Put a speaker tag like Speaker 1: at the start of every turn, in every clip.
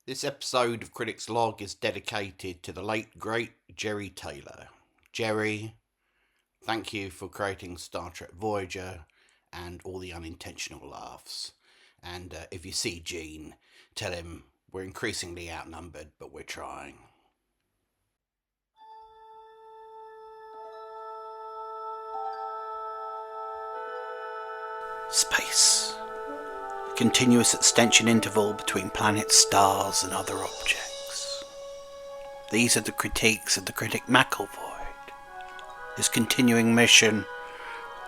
Speaker 1: This episode of Critics Log is dedicated to the late, great Jeri Taylor. Jeri, thank you for creating Star Trek Voyager and all the unintentional laughs. And if you see Gene, tell him we're increasingly outnumbered, but we're trying. Space. A continuous extension interval between planets, stars, and other objects. These are the critiques of the critic McElvoy. His continuing mission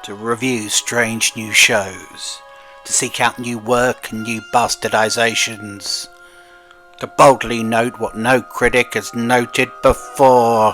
Speaker 1: to review strange new shows, to seek out new work and new bastardizations, to boldly note what no critic has noted before.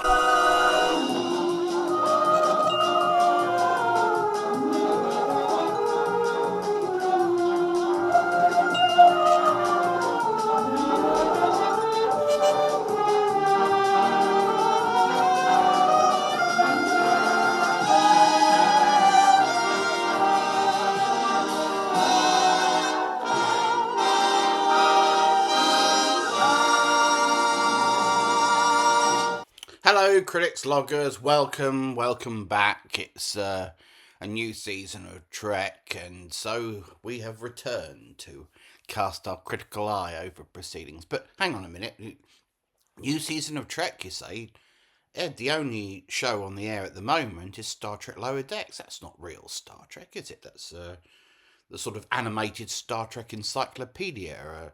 Speaker 1: Hello, Critics Loggers. Welcome back. It's a new season of Trek, and so we have returned to cast our critical eye over proceedings. But hang on a minute. New season of Trek, you say? Ed, the only show on the air at the moment is Star Trek Lower Decks. That's not real Star Trek, is it? That's the sort of animated Star Trek encyclopedia,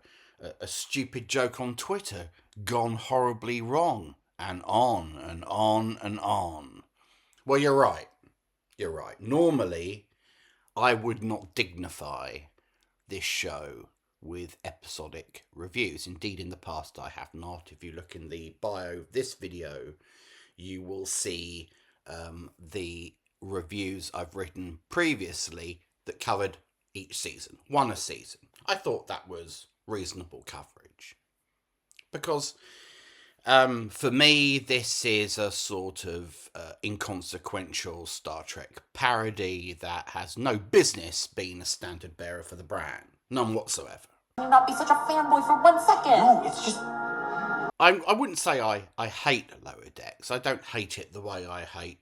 Speaker 1: a stupid joke on Twitter gone horribly wrong. And on and on and on. Well, you're right. You're right. Normally, I would not dignify this show with episodic reviews. Indeed, in the past, I have not. If you look in the bio of this video, you will see the reviews I've written previously that covered each season, one a season. I thought that was reasonable coverage. Because for me, this is a sort of inconsequential Star Trek parody that has no business being a standard bearer for the brand. None whatsoever.
Speaker 2: Can you not be such a fanboy for 1 second?
Speaker 3: No, it's just...
Speaker 1: I wouldn't say I hate Lower Decks. I don't hate it the way I hate,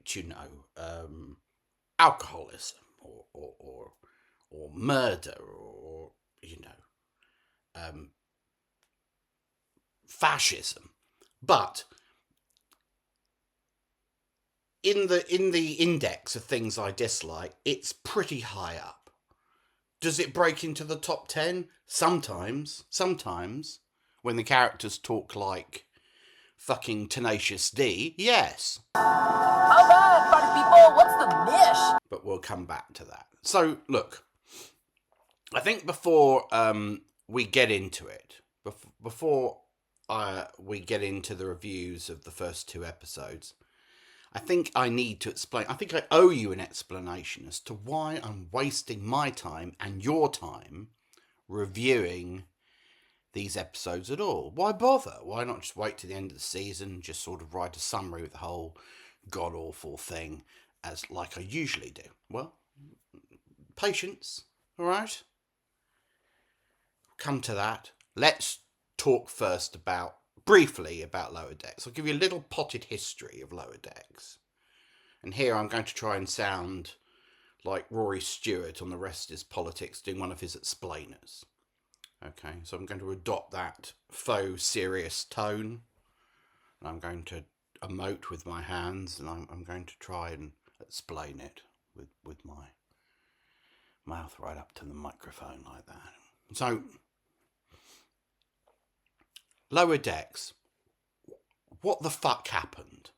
Speaker 1: alcoholism or murder or fascism. But in the index of things I dislike, it's pretty high up. Does it break into the top 10? Sometimes, when the characters talk like fucking Tenacious D, yes.
Speaker 2: How bad, party people? What's the niche?
Speaker 1: But we'll come back to that. So, look, I think before we get into it, before we get into the reviews of the first 2 episodes, I think I need to explain. I think I owe you an explanation as to why I'm wasting my time and your time reviewing these episodes at all. Why bother? Why not just wait to the end of the season and just sort of write a summary of the whole god-awful thing as like I usually do? Well, patience, all right? Come to that. Let's talk first briefly about Lower Decks. I'll give you a little potted history of Lower Decks. And here I'm going to try and sound like Rory Stewart on The Rest Is Politics doing one of his explainers. Okay, so I'm going to adopt that faux serious tone. And I'm going to emote with my hands, and I'm going to try and explain it with my mouth right up to the microphone like that. So, Lower Decks. What the fuck happened?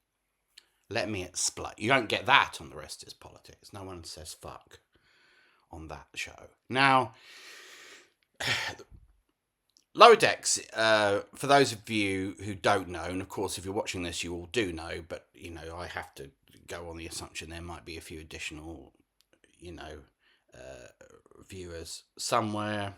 Speaker 1: Let me explain. You don't get that on The Rest Is Politics. No one says fuck on that show. Now, Lower Decks, for those of you who don't know, and of course if you're watching this you all do know, but I have to go on the assumption there might be a few additional viewers somewhere.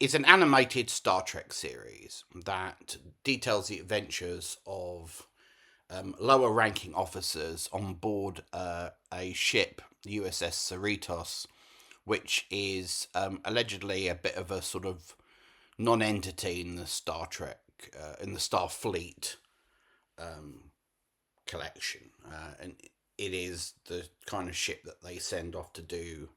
Speaker 1: It's an animated Star Trek series that details the adventures of lower-ranking officers on board a ship, the USS Cerritos, which is allegedly a bit of a sort of non-entity in the Star Trek, in the Starfleet collection, and it is the kind of ship that they send off to do,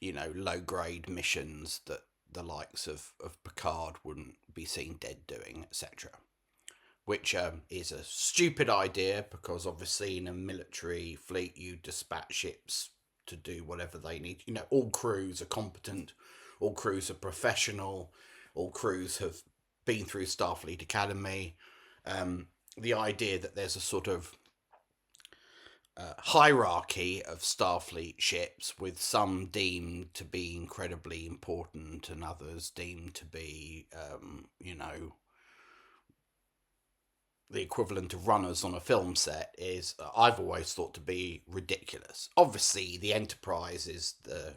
Speaker 1: low-grade missions that the likes of Picard wouldn't be seen dead doing, etc. Which is a stupid idea, because obviously in a military fleet you dispatch ships to do whatever they need. All crews are competent, all crews are professional, all crews have been through Starfleet Academy. The idea that there's a sort of hierarchy of Starfleet ships, with some deemed to be incredibly important and others deemed to be, the equivalent of runners on a film set, is I've always thought to be ridiculous. Obviously, the Enterprise is the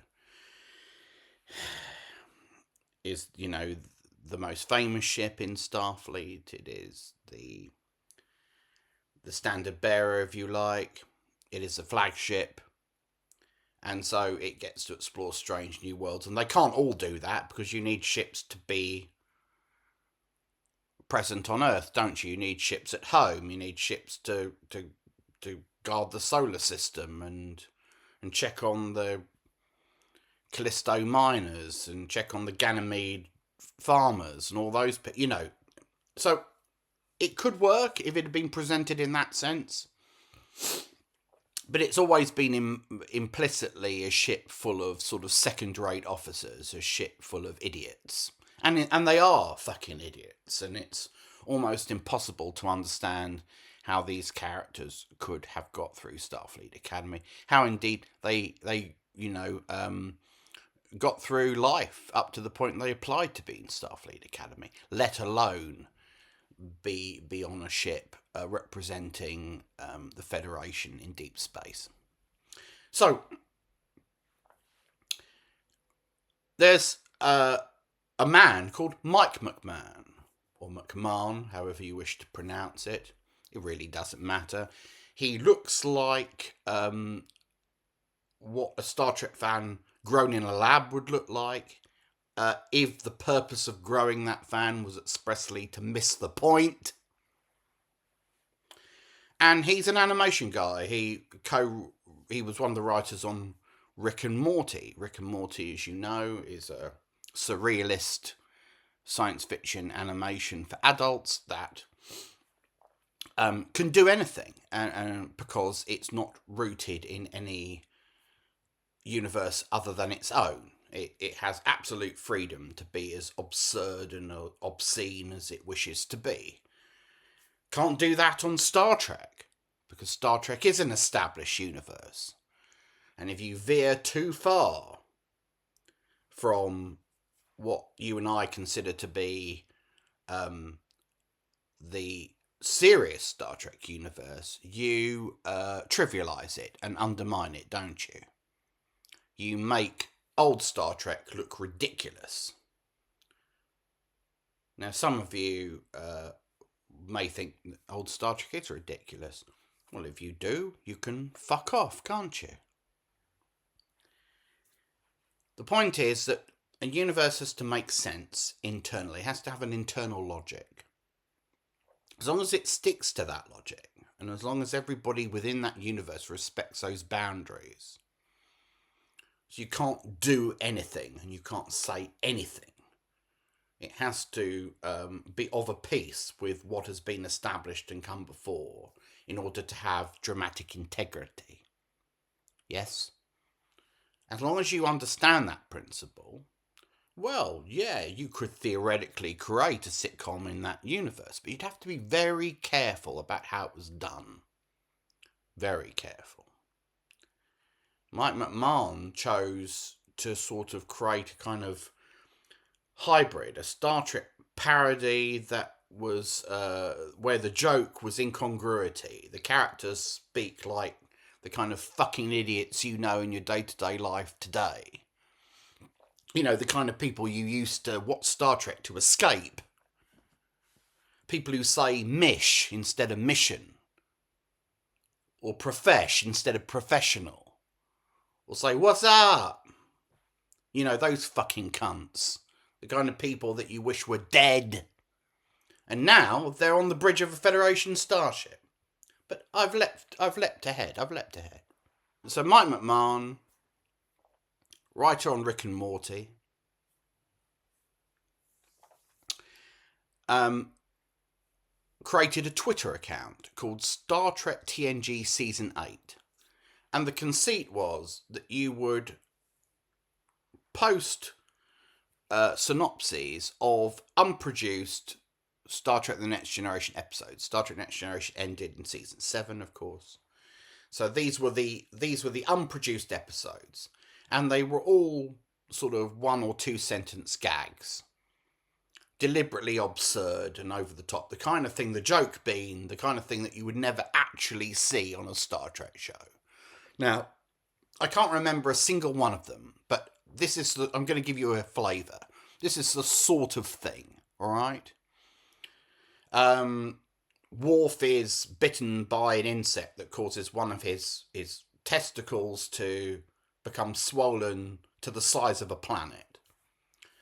Speaker 1: most famous ship in Starfleet. It is the standard bearer, if you like. It is a flagship, and so it gets to explore strange new worlds. And they can't all do that, because you need ships to be present on Earth, don't you? You need ships at home. You need ships to guard the solar system and check on the Callisto miners and check on the Ganymede farmers and all those. So it could work if it had been presented in that sense. But it's always been implicitly a ship full of sort of second-rate officers, a ship full of idiots. And they are fucking idiots, and it's almost impossible to understand how these characters could have got through Starfleet Academy. How indeed they got through life up to the point they applied to be in Starfleet Academy, let alone be on a ship representing the Federation in deep space. So there's a man called Mike McMahon, or McMahon, however you wish to pronounce it. It really doesn't matter. He looks like what a Star Trek fan grown in a lab would look like, if the purpose of growing that fan was expressly to miss the point. And he's an animation guy. He was one of the writers on Rick and Morty. Rick and Morty, as you know, is a surrealist science fiction animation for adults that can do anything, and because it's not rooted in any universe other than its own. It has absolute freedom to be as absurd and obscene as it wishes to be. Can't do that on Star Trek, because Star Trek is an established universe. And if you veer too far from what you and I consider to be the serious Star Trek universe, you trivialise it and undermine it, don't you? You make old Star Trek look ridiculous. Now, some of you may think old Star Trek is ridiculous. Well, if you do, you can fuck off, can't you? The point is that a universe has to make sense internally. It has to have an internal logic. As long as it sticks to that logic, and as long as everybody within that universe respects those boundaries, so you can't do anything and you can't say anything. It has to be of a piece with what has been established and come before in order to have dramatic integrity. Yes? As long as you understand that principle, well, yeah, you could theoretically create a sitcom in that universe, but you'd have to be very careful about how it was done. Very careful. Mike McMahon chose to sort of create a kind of hybrid, a Star Trek parody that was where the joke was incongruity. The characters speak like the kind of fucking idiots you know in your day-to-day life today. You know, the kind of people you used to watch Star Trek to escape. People who say mish instead of mission. Or profesh instead of professional. Or say, what's up? You know, those fucking cunts. the kind of people that you wish were dead. And now they're on the bridge of a Federation starship. But I've leapt ahead. So Mike McMahon, writer on Rick and Morty, created a Twitter account called Star Trek TNG Season 8. And the conceit was that you would post synopses of unproduced Star Trek The Next Generation episodes. Star Trek Next Generation ended in Season 7, of course. So these were the unproduced episodes. And they were all sort of 1 or 2 sentence gags. Deliberately absurd and over the top. The kind of thing, the joke being, the kind of thing that you would never actually see on a Star Trek show. Now, I can't remember a single one of them, but I'm going to give you a flavour. This is the sort of thing, alright? Worf is bitten by an insect that causes one of his testicles to become swollen to the size of a planet.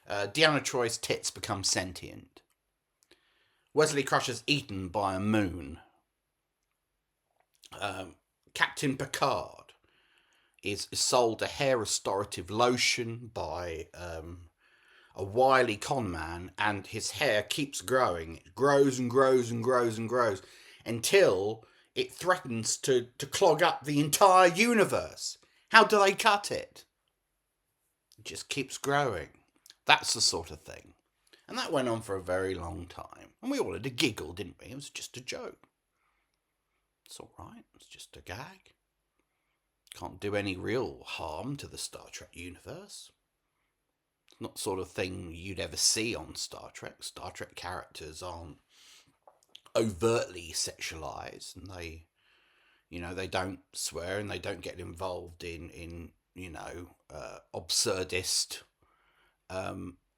Speaker 1: Deanna Troy's tits become sentient. Wesley Crusher's eaten by a moon. Captain Picard is sold a hair restorative lotion by a wily con man, and his hair keeps growing. It grows and grows and grows and grows until it threatens to clog up the entire universe. How do they cut it? It just keeps growing. That's the sort of thing. And that went on for a very long time. And we all had a giggle, didn't we? It was just a joke. It's all right. It's just a gag. Can't do any real harm to the Star Trek universe. It's not the sort of thing you'd ever see on Star Trek. Star Trek characters aren't overtly sexualized, and they don't swear, and they don't get involved in absurdist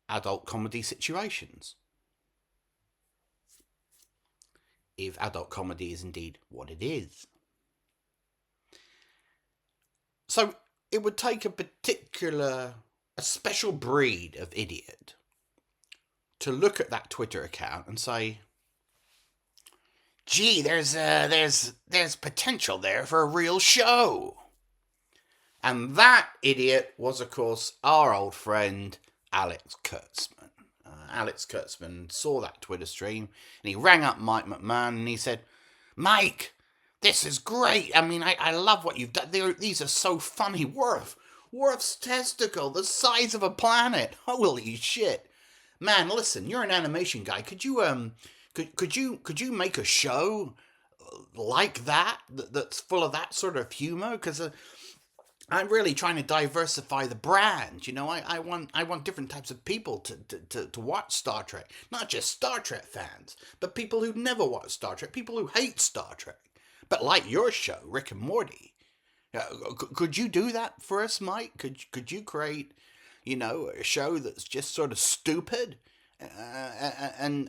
Speaker 1: adult comedy situations. If adult comedy is indeed what it is. So it would take a special breed of idiot to look at that Twitter account and say, gee, there's potential there for a real show. And that idiot was, of course, our old friend Alex Kurtzman. Alex Kurtzman saw that Twitter stream and he rang up Mike McMahon and he said, Mike, this is great. I mean, I love what you've done. These are so funny. Worf's testicle, the size of a planet. Holy shit. Man, listen, you're an animation guy. Could you could you make a show like that's full of that sort of humor? Because I'm really trying to diversify the brand. You know, I want different types of people to watch Star Trek. Not just Star Trek fans, but people who've never watched Star Trek, people who hate Star Trek, but like your show, Rick and Morty. Could you do that for us, Mike? Could you create, a show that's just sort of stupid, and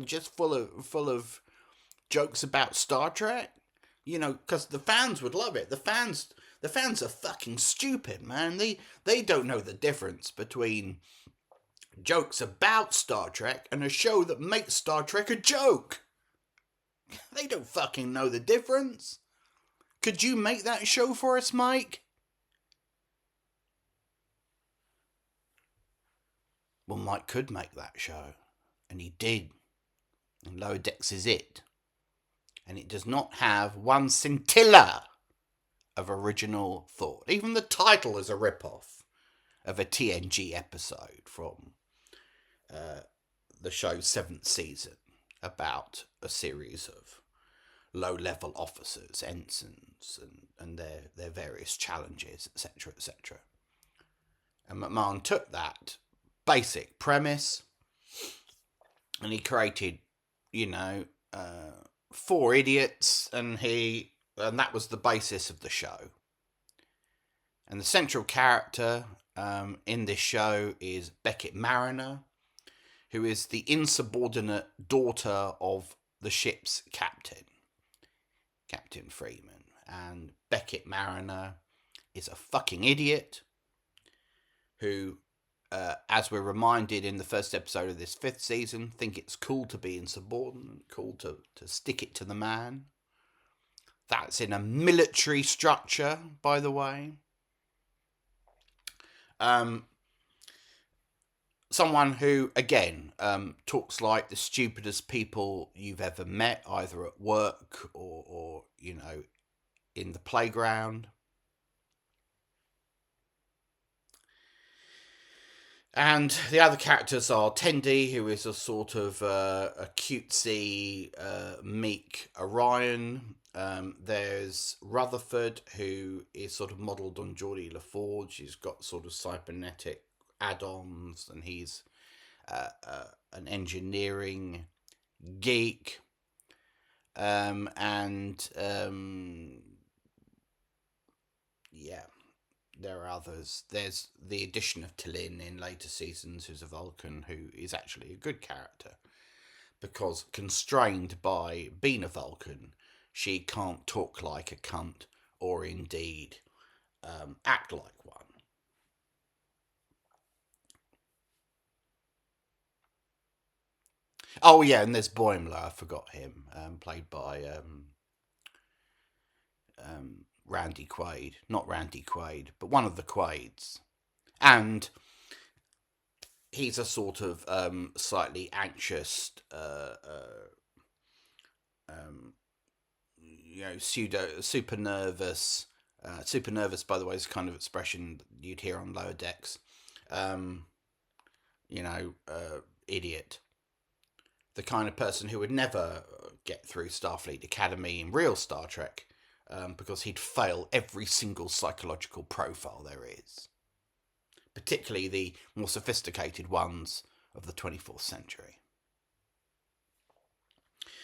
Speaker 1: just full of jokes about Star Trek? Because the fans would love it. The fans are fucking stupid, man. They don't know the difference between jokes about Star Trek and a show that makes Star Trek a joke. They don't fucking know the difference. Could you make that show for us, Mike? Well, Mike could make that show, and he did. And Lower Decks is it. And it does not have one scintilla of original thought. Even the title is a rip-off of a TNG episode from the show's 7th season about a series of low-level officers, ensigns, and their various challenges, etc., etc. And McMahon took that basic premise and he created, 4 idiots, and that was the basis of the show. And the central character in this show is Beckett Mariner, who is the insubordinate daughter of the ship's captain, Captain Freeman. And Beckett Mariner is a fucking idiot who as we're reminded in the first episode of this 5th season, think it's cool to be insubordinate, cool to stick it to the man. That's in a military structure, by the way. Someone who, again, talks like the stupidest people you've ever met, either at work or in the playground. And the other characters are Tendi, who is a sort of a cutesy, meek Orion. There's Rutherford, who is sort of modelled on Geordie LaForge. He's got sort of cybernetic add-ons, and he's an engineering geek. Yeah. There are others. There's the addition of T'Lyn in later seasons, who's a Vulcan, who is actually a good character. Because constrained by being a Vulcan, she can't talk like a cunt or indeed act like one. Oh yeah, and there's Boimler, I forgot him, played by Randy Quaid. Not Randy Quaid, but one of the Quaids. And he's a sort of slightly anxious, super nervous. Super nervous, by the way, is the kind of expression you'd hear on Lower Decks. Idiot. The kind of person who would never get through Starfleet Academy in real Star Trek, because he'd fail every single psychological profile there is, particularly the more sophisticated ones of the 24th century.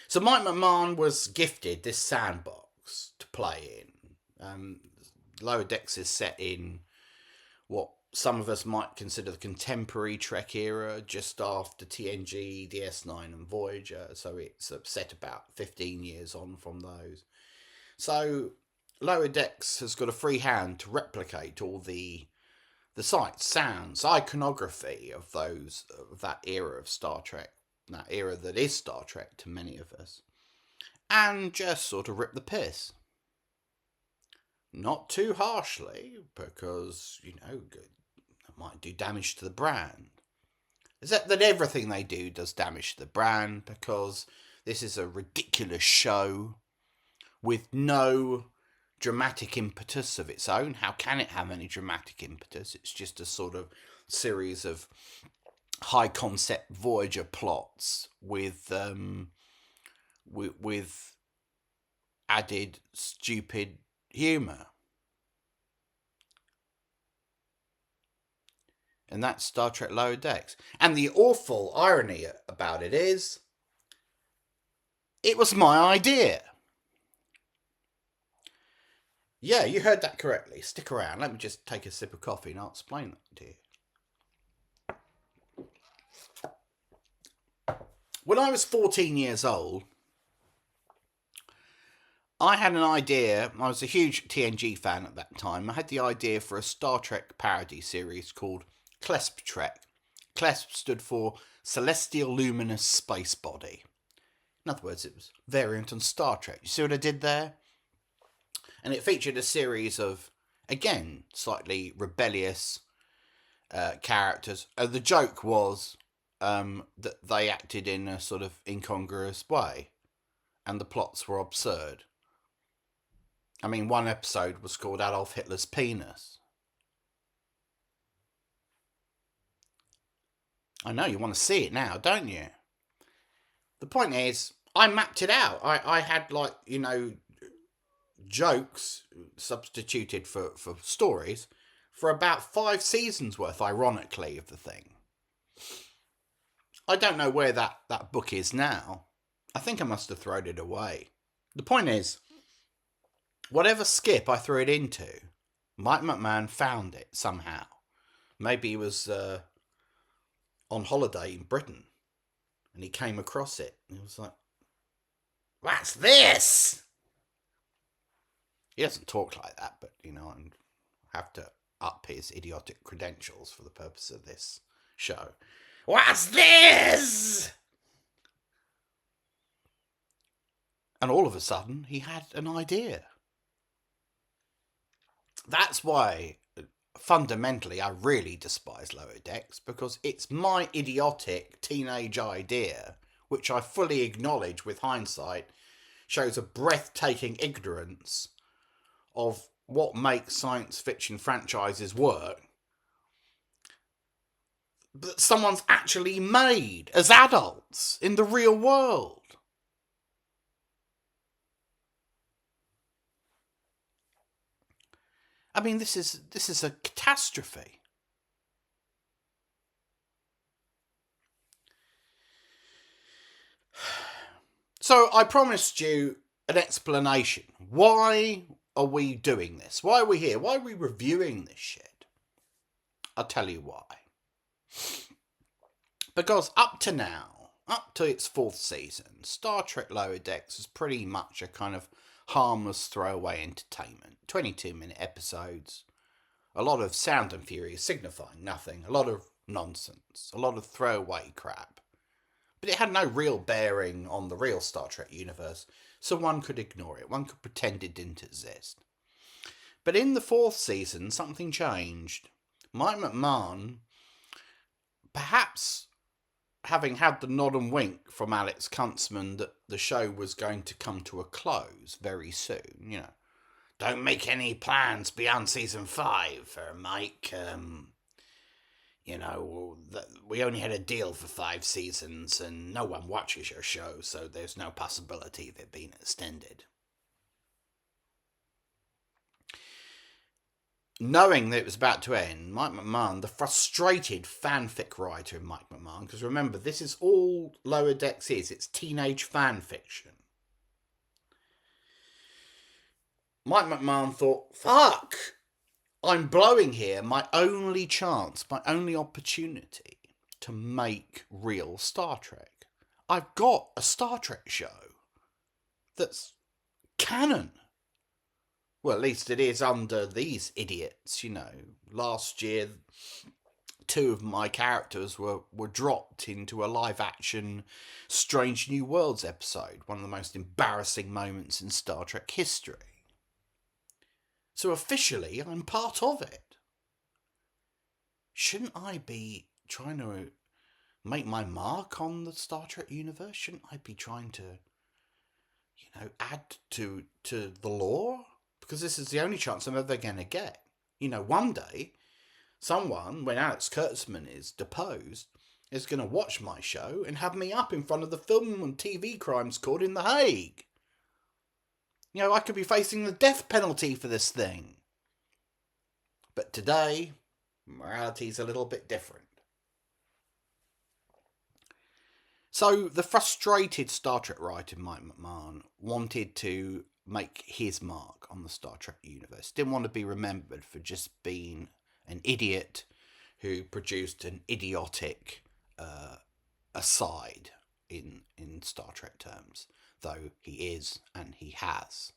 Speaker 1: So Mike McMahon was gifted this sandbox to play in. Lower Decks is set in what some of us might consider the contemporary Trek era, just after TNG, DS9 and Voyager, so it's set about 15 years on from those. So Lower Decks has got a free hand to replicate all the sights, sounds, iconography of that era of Star Trek, that era that is Star Trek to many of us, and just sort of rip the piss. Not too harshly, because, it might do damage to the brand. Except that everything they do does damage to the brand, because this is a ridiculous show with no dramatic impetus of its own. How can it have any dramatic impetus? It's just a sort of series of high concept Voyager plots with added stupid humour. And that's Star Trek Lower Decks. And the awful irony about it is, it was my idea. Yeah, you heard that correctly. Stick around. Let me just take a sip of coffee and I'll explain that to you. When I was 14 years old, I had an idea. I was a huge TNG fan at that time. I had the idea for a Star Trek parody series called Clesp Trek. Clesp stood for Celestial Luminous Space Body. In other words, it was variant on Star Trek. You see what I did there? And it featured a series of, again, slightly rebellious characters. The joke was that they acted in a sort of incongruous way, and the plots were absurd. I mean, one episode was called Adolf Hitler's Penis. I know, you want to see it now, don't you? The point is, I mapped it out. I had, jokes substituted for stories for about 5 seasons worth, ironically, of the thing. I don't know where that book is now. I think I must have thrown it away. The point is, whatever skip I threw it into, Mike McMahon found it somehow. Maybe he was on holiday in Britain and he came across it and he was like, "What's this?" He doesn't talk like that, but I have to up his idiotic credentials for the purpose of this show. What's this? And all of a sudden, he had an idea. That's why, fundamentally, I really despise Lower Decks, because it's my idiotic teenage idea, which I fully acknowledge with hindsight, shows a breathtaking ignorance of what makes science fiction franchises work, that someone's actually made as adults in the real world. I mean, this is a catastrophe. So I promised you an explanation. Why are we doing this? Why are we here? Why are we reviewing this shit? I'll tell you why. Because up to now, up to its 4th season, Star Trek Lower Decks was pretty much a kind of harmless throwaway entertainment. 22-minute episodes, a lot of sound and fury signifying nothing, a lot of nonsense, a lot of throwaway crap. But it had no real bearing on the real Star Trek universe, so one could ignore it, one could pretend it didn't exist. But in the 4th season, something changed. Mike McMahon, perhaps having had the nod and wink from Alex Kuntzman that the show was going to come to a close very soon, don't make any plans beyond season 5, Mike. We only had a deal for 5 seasons and no one watches your show, so there's no possibility of it being extended. Knowing that it was about to end, Mike McMahon, the frustrated fanfic writer of Mike McMahon, because remember, this is all Lower Decks is, it's teenage fan fiction. Mike McMahon thought, fuck, I'm blowing here my only chance, my only opportunity to make real Star Trek. I've got a Star Trek show that's canon. Well, at least it is under these idiots, Last year, 2 of my characters were dropped into a live-action Strange New Worlds episode, one of the most embarrassing moments in Star Trek history. So officially, I'm part of it. Shouldn't I be trying to make my mark on the Star Trek universe? Shouldn't I be trying to, add to the lore? Because this is the only chance I'm ever going to get. One day, someone, when Alex Kurtzman is deposed, is going to watch my show and have me up in front of the Film and TV Crimes Court in The Hague. I could be facing the death penalty for this thing. But today, morality's a little bit different. So, the frustrated Star Trek writer Mike McMahon wanted to make his mark on the Star Trek universe. Didn't want to be remembered for just being an idiot who produced an idiotic aside in Star Trek terms, though he is and he has.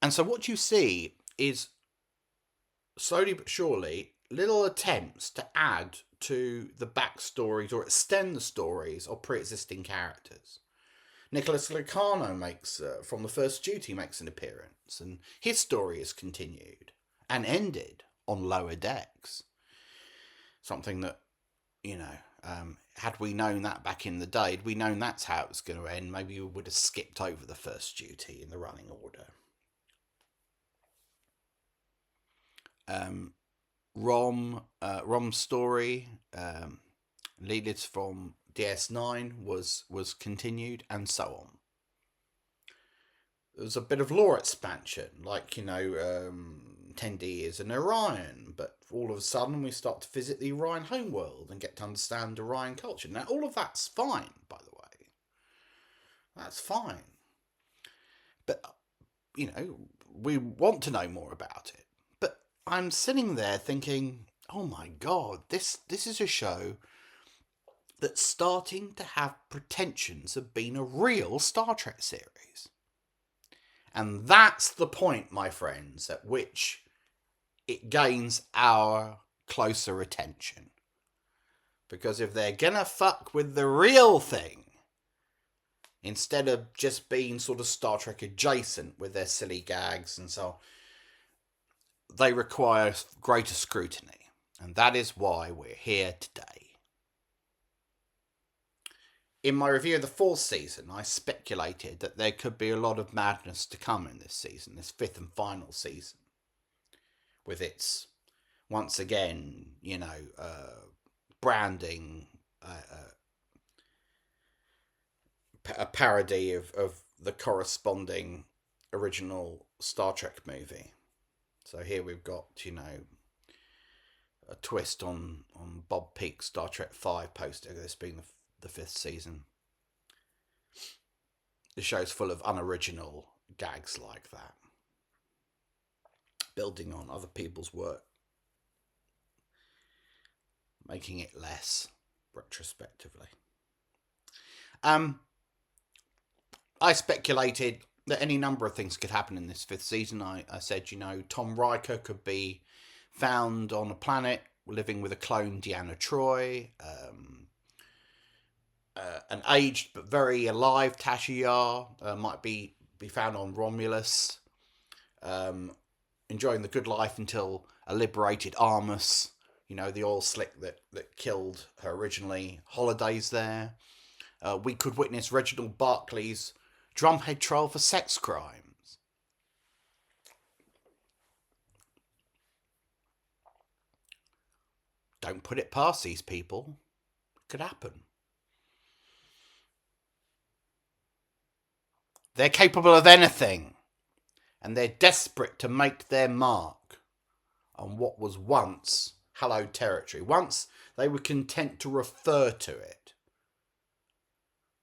Speaker 1: And so what you see is, slowly but surely, little attempts to add to the backstories or extend the stories of pre-existing characters. Nicholas Lucano from The First Duty makes an appearance, and his story is continued and ended on Lower Decks. Something that, had we known that back in the day, had we known that's how it was going to end, maybe we would have skipped over The First Duty in the running order. Rom's story, Lilith from DS9 was continued, and so on. There was a bit of lore expansion, like, 10D is an Orion, but all of a sudden we start to visit the Orion homeworld and get to understand Orion culture. Now, all of that's fine, by the way. That's fine. But, we want to know more about it. But I'm sitting there thinking, oh my God, this is a show that's starting to have pretensions of being a real Star Trek series. And that's the point, my friends, at which it gains our closer attention. Because if they're gonna fuck with the real thing, instead of just being sort of Star Trek adjacent with their silly gags and so on, they require greater scrutiny. And that is why we're here today. In my review of the 4th season, I speculated that there could be a lot of madness to come in this season, this 5th and final season. With its, once again, branding, a parody of the corresponding original Star Trek movie. So here we've got, a twist on Bob Peake's Star Trek V poster, this being the 5th season. The show's full of unoriginal gags like that, building on other people's work, making it less retrospectively. I speculated that any number of things could happen in this 5th season. I said, Tom Riker could be found on a planet living with a clone Deanna Troi, an aged but very alive Tasha Yar might be found on Romulus, enjoying the good life until a liberated Armus, the oil slick that killed her originally, holidays there. We could witness Reginald Barclay's drumhead trial for sex crimes. Don't put it past these people. It could happen. They're capable of anything, and they're desperate to make their mark on what was once hallowed territory. Once they were content to refer to it.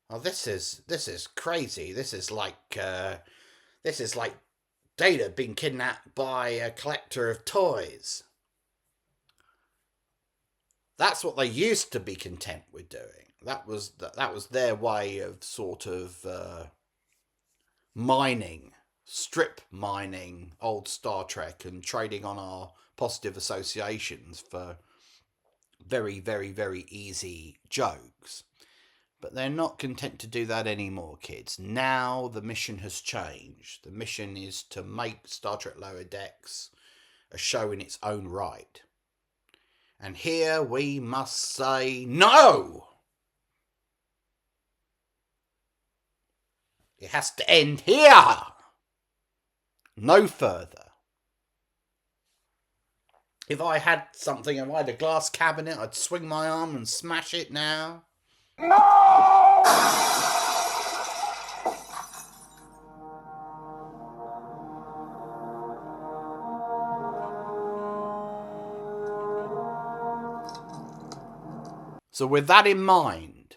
Speaker 1: Oh, this is crazy. This is like Data being kidnapped by a collector of toys. That's what they used to be content with doing. That was their way of sort of strip mining old Star Trek and trading on our positive associations for very, very, very easy jokes. But they're not content to do that anymore, kids. Now the mission has changed. The mission is to make Star Trek Lower Decks a show in its own right. And here we must say no! It has to end here! No further. If I had a glass cabinet, I'd swing my arm and smash it now. No! So with that in mind,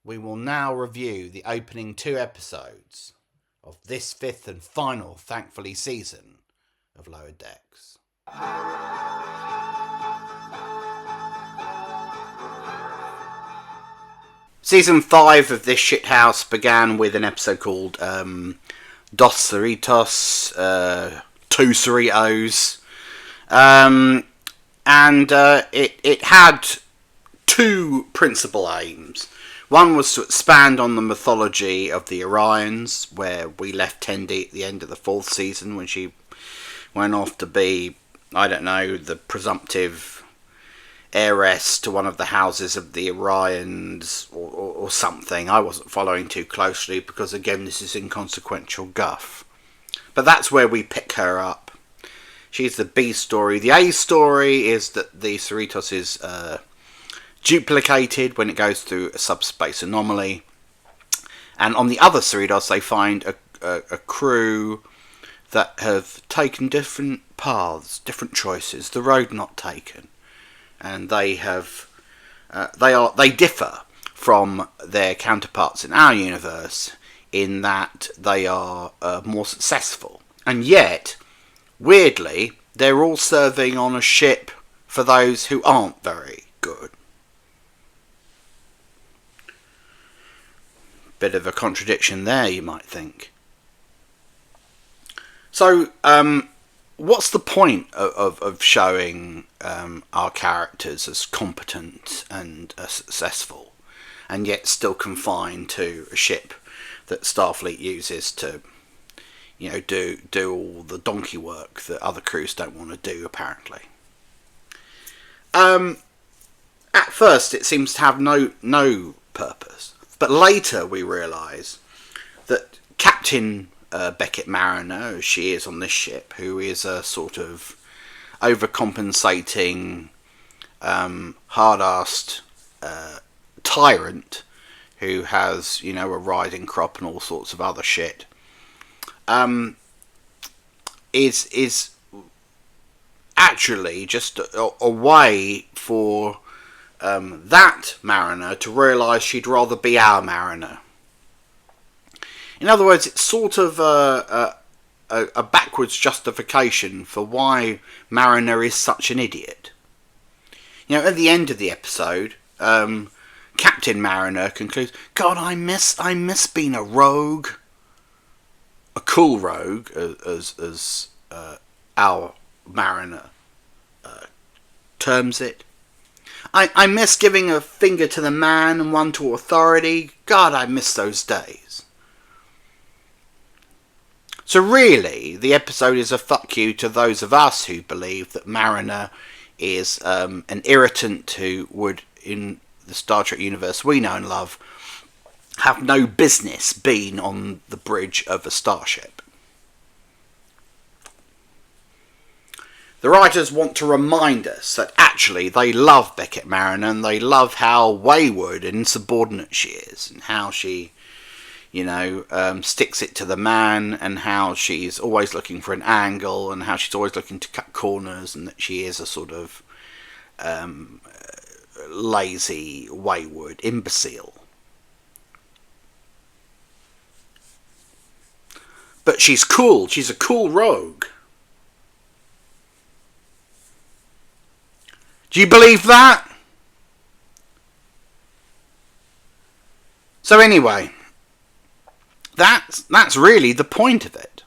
Speaker 1: we will now review the opening 2 episodes of this 5th and final, thankfully, season of Lower Decks. Season 5 of this shithouse began with an episode called Dos Cerritos, 2 Cerritos, and it had 2 principal aims. One was to expand on the mythology of the Orions, where we left Tendi at the end of the 4th season when she went off to be, the presumptive heiress to one of the houses of the Orions or something. I wasn't following too closely because, again, this is inconsequential guff. But that's where we pick her up. She's the B story. The A story is that the Cerritos is duplicated when it goes through a subspace anomaly. And on the other Cerritos, they find a crew that have taken different paths, different choices, the road not taken. And they differ from their counterparts in our universe in that they are more successful. And yet, weirdly, they're all serving on a ship for those who aren't very good. Bit of a contradiction there, you might think. So, what's the point of showing our characters as competent and successful, and yet still confined to a ship that Starfleet uses to, do all the donkey work that other crews don't want to do, apparently? At first, it seems to have no purpose, but later we realise that Captain Beckett Mariner, as she is on this ship, who is a sort of overcompensating, hard-assed tyrant who has, a riding crop and all sorts of other shit, is actually just a way for that Mariner to realise she'd rather be our Mariner. In other words, it's sort of a backwards justification for why Mariner is such an idiot. At the end of the episode, Captain Mariner concludes, "God, I miss being a rogue, a cool rogue," as our Mariner terms it. I miss giving a finger to the man and one to authority. God, I miss those days. So really, the episode is a fuck you to those of us who believe that Mariner is an irritant who would, in the Star Trek universe we know and love, have no business being on the bridge of a starship. The writers want to remind us that actually they love Beckett Mariner and they love how wayward and insubordinate she is, and how she, sticks it to the man, and how she's always looking for an angle, and how she's always looking to cut corners, and that she is a sort of lazy, wayward imbecile. But she's cool. She's a cool rogue. Do you believe that? So anyway, that's really the point of it.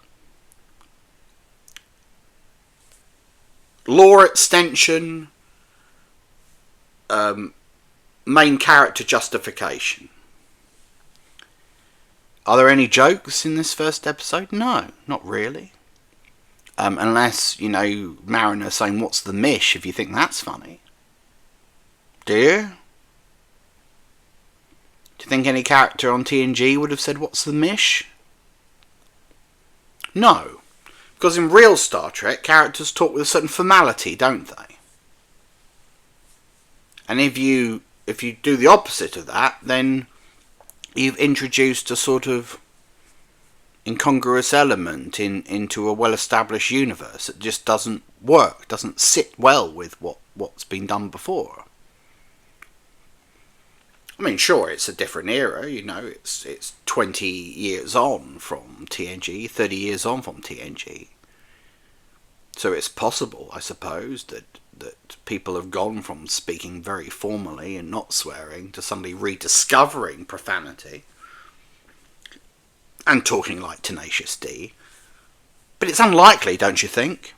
Speaker 1: Lore extension, main character justification. Are there any jokes in this first episode? No, not really. Unless, Mariner saying, "What's the mish?" if you think that's funny. Do you? Do you think any character on TNG would have said, "What's the mish"? No. Because in real Star Trek, characters talk with a certain formality, don't they? And if you do the opposite of that, then you've introduced a sort of incongruous element into a well-established universe that just doesn't work, doesn't sit well with what's been done before. I mean, sure, it's a different era, it's 20 years on from TNG, 30 years on from TNG. So it's possible, I suppose, that people have gone from speaking very formally and not swearing to suddenly rediscovering profanity and talking like Tenacious D. But it's unlikely, don't you think?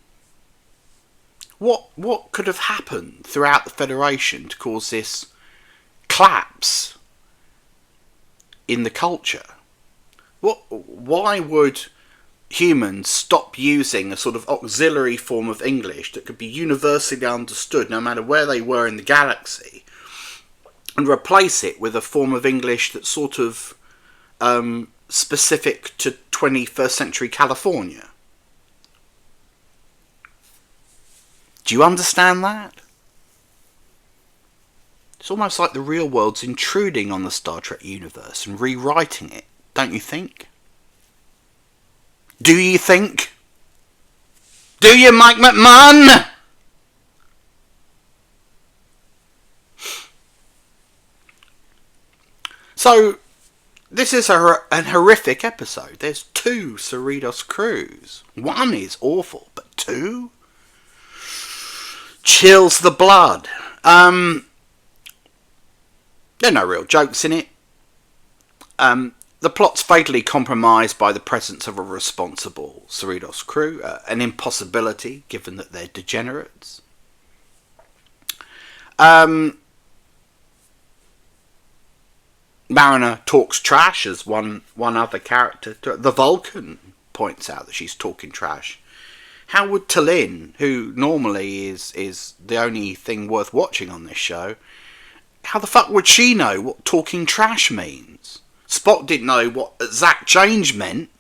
Speaker 1: What could have happened throughout the Federation to cause this collapse in the culture? Why would humans stop using a sort of auxiliary form of English that could be universally understood no matter where they were in the galaxy, and replace it with a form of English that's sort of specific to 21st century California? Do you understand that? It's almost like the real world's intruding on the Star Trek universe and rewriting it, don't you think? Do you think? Do you, Mike McMahon? So, this is an horrific episode. There's 2 Cerritos crews. 1 is awful, but 2? Chills the blood. There are no real jokes in it. the plot's fatally compromised by the presence of a responsible Cerritos crew, an impossibility given that they're degenerates. Mariner talks trash, as one other character, the Vulcan, points out that she's talking trash. How would T'Lyn, who normally is the only thing worth watching on this show, how the fuck would she know what talking trash means? Spock didn't know what exact change meant.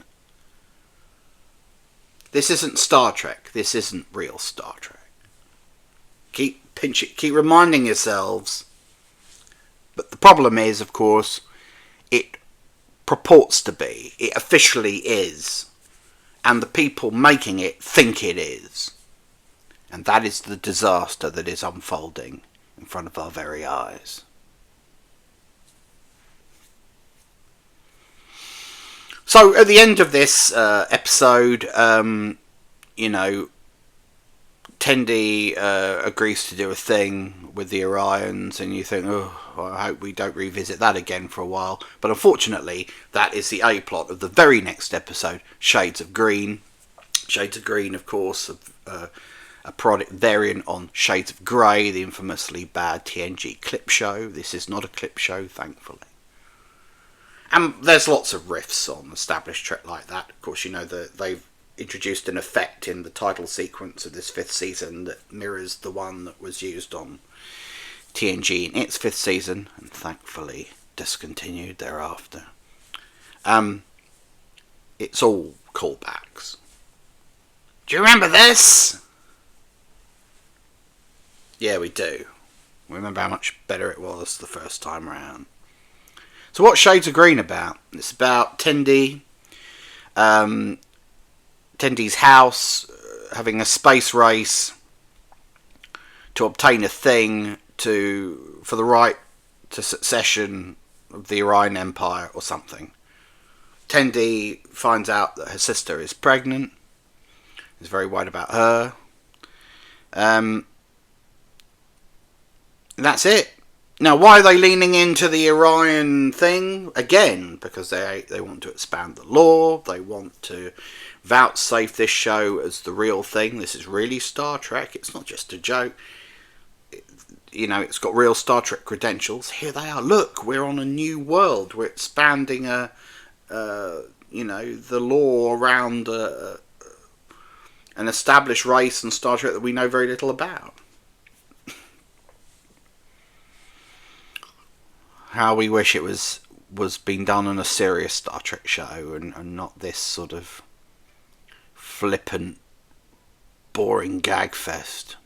Speaker 1: This isn't Star Trek. This isn't real Star Trek. Keep reminding yourselves. But the problem is, of course, it purports to be. It officially is. And the people making it think it is. And that is the disaster that is unfolding in front of our very eyes. So at the end of this episode, Tendi agrees to do a thing with the Orions, and you think, oh, I hope we don't revisit that again for a while. But unfortunately, that is the A-plot of the very next episode, Shades of Green. Shades of Green, of course, a product variant on Shades of Grey, the infamously bad TNG clip show. This is not a clip show, thankfully. And there's lots of riffs on established Trek like that. Of course, you know that they've introduced an effect in the title sequence of this 5th season that mirrors the one that was used on TNG in its 5th season, and thankfully discontinued thereafter. It's all callbacks. Do you remember this? Yeah, we do. We remember how much better it was the first time around. So what's Shades of Green about? It's about Tendi, Tendi's house, having a space race to obtain a thing for the right to succession of the Orion Empire or something. Tendi finds out that her sister is pregnant, is very worried about her. That's it. Now, why are they leaning into the Orion thing? Again, because they want to expand the lore. They want to vouchsafe this show as the real thing. This is really Star Trek. It's not just a joke. It's got real Star Trek credentials. Here they are. Look, we're on a new world. We're expanding the lore around an established race in Star Trek that we know very little about. How we wish it was being done on a serious Star Trek show and not this sort of flippant, boring gag fest.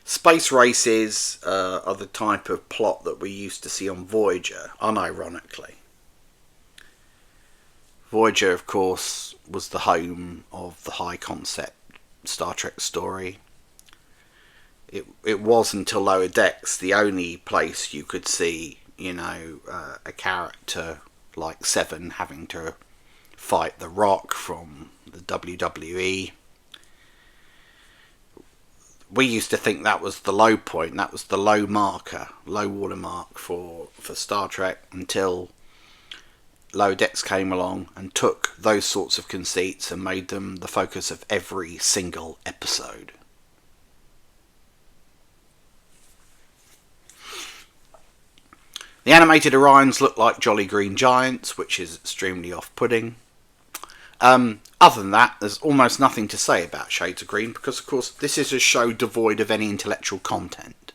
Speaker 1: Space races are the type of plot that we used to see on Voyager, unironically. Voyager, of course, was the home of the high concept Star Trek story. It was until Lower Decks the only place you could see, a character like Seven having to fight The Rock from the WWE. We used to think that was the low point, that was the low watermark for Star Trek, until Lower Decks came along and took those sorts of conceits and made them the focus of every single episode. The animated Orions look like jolly green giants, which is extremely off-putting. Other than that, there's almost nothing to say about Shades of Green, because, of course, this is a show devoid of any intellectual content.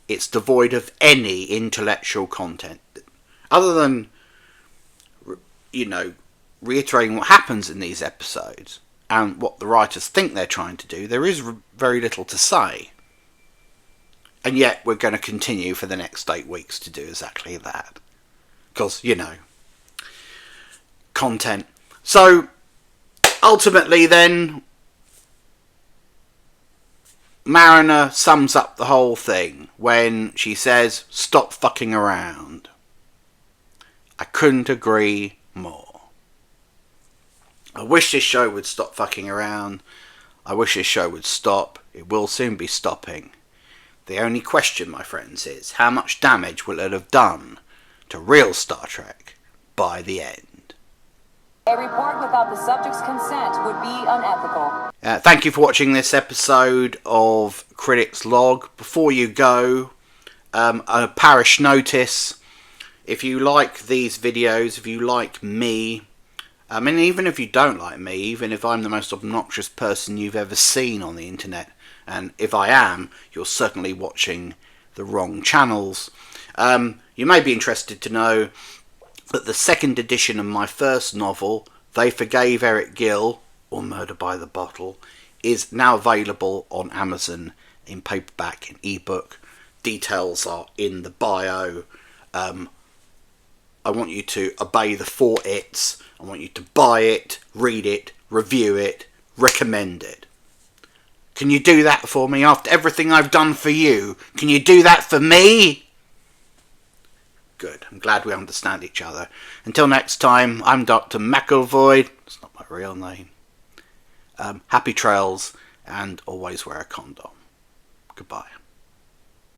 Speaker 1: It's devoid of any intellectual content. Other than, reiterating what happens in these episodes and what the writers think they're trying to do, there is very little to say. And yet we're going to continue for the next 8 weeks to do exactly that. Because, content. So, ultimately then, Mariner sums up the whole thing when she says, "Stop fucking around." I couldn't agree more. I wish this show would stop fucking around. I wish this show would stop. It will soon be stopping. The only question, my friends, is how much damage will it have done to real Star Trek by the end?
Speaker 2: A report without the subject's consent would be unethical.
Speaker 1: Thank you for watching this episode of Critics Log. Before you go, a parish notice. If you like these videos, if you like me, and even if you don't like me, even if I'm the most obnoxious person you've ever seen on the internet, and if I am, you're certainly watching the wrong channels. You may be interested to know that the second edition of my first novel, They Forgave Eric Gill, or Murder by the Bottle, is now available on Amazon in paperback and ebook. Details are in the bio. I want you to obey the 4 It's. I want you to buy it, read it, review it, recommend it. Can you do that for me after everything I've done for you? Can you do that for me? Good. I'm glad we understand each other. Until next time, I'm Dr. McElvoy. It's not my real name. Happy trails, and always wear a condom. Goodbye.